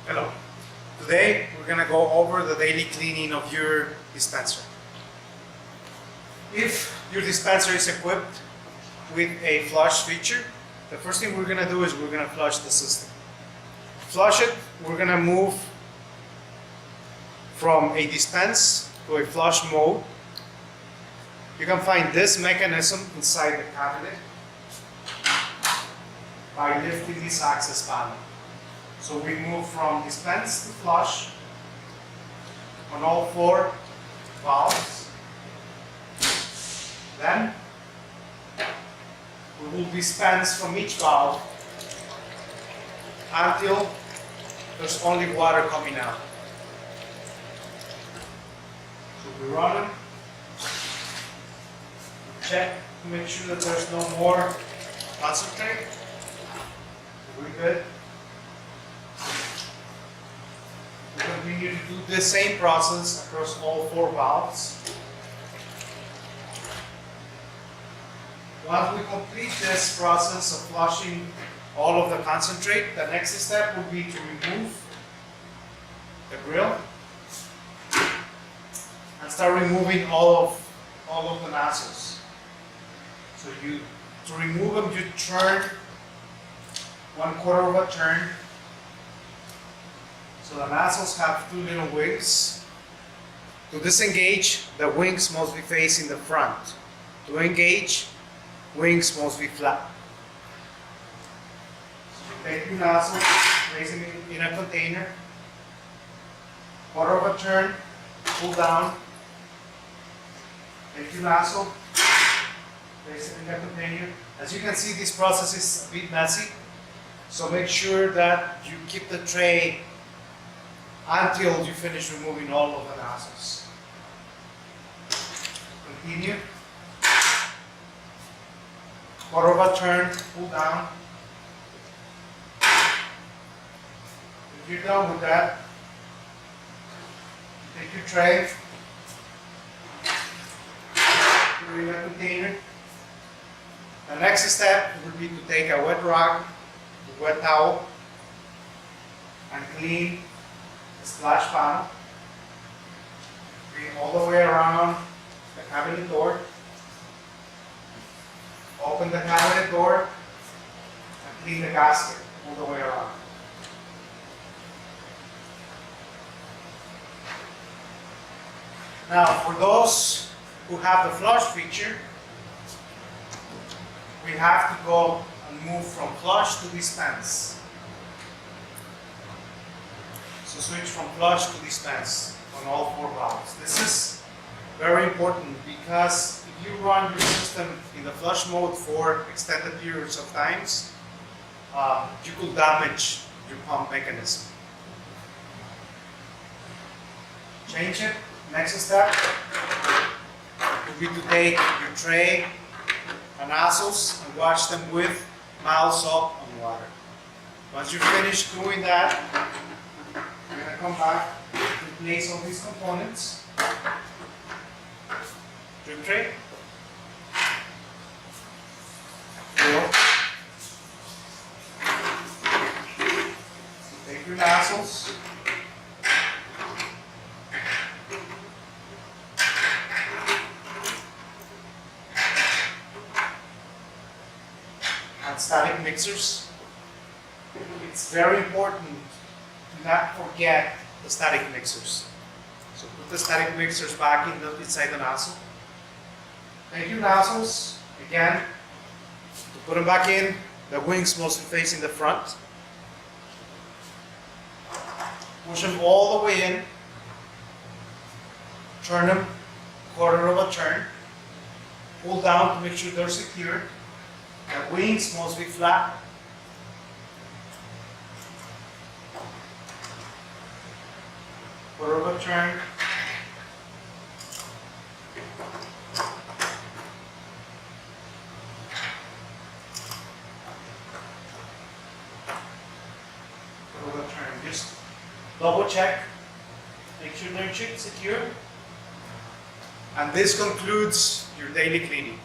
Hello. Today we're going to go over the daily cleaning of your dispenser. If your dispenser is equipped with a flush feature, the first thing we're going to do is we're going to flush the system. To flush it, we're going to move from a dispense to a flush mode. You can find this mechanism inside the cabinet by lifting this access panel. So we move from dispense to flush on all 4 valves. Then we will dispense from each valve until there's only water coming out. So we run them, check to make sure that there's no more concentrate. We're good. We continue to do the same process across all 4 valves. Once we complete this process of flushing all of the concentrate, the next step would be to remove the grill and start removing all of the nozzles. So to remove them, you turn 1/4 of a turn. So the nozzles have 2 little wings. To disengage, the wings must be facing the front. To engage, wings must be flat. So you take your nozzle, place them in a container, 1/4 of a turn, pull down, take your nozzle, place it in a container. As you can see, this process is a bit messy, so make sure that you keep the tray until you finish removing all of the nozzles. Continue. 1/4 of a turn, pull down. If you're done with that, take your tray, put it in a container. The next step would be to take a wet rag, a wet towel, and clean the splash panel. Clean all the way around the cabinet door. Open the cabinet door and clean the gasket all the way around. Now, for those who have the flush feature, we have to go and move from flush to dispense. So switch from flush to dispense on all 4 valves. This is very important because if you run your system in the flush mode for extended periods of times, you could damage your pump mechanism. Change it. Next step would be to take your tray and nozzles and wash them with mild soap and water. Once you're finished doing that, you're going to come back, replace all these components. Drip tray, grill, take your nozzles, and static mixers. It's very important to not forget the static mixers. So put the static mixers back inside the nozzle. Take your nozzles, again, to put them back in, the wings must be facing the front. Push them all the way in, turn them 1/4 of a turn, pull down to make sure they're secure. The wings must be flat. Quarter of a turn. Quarter of a turn. Just double check. Make sure they're secure. And this concludes your daily cleaning.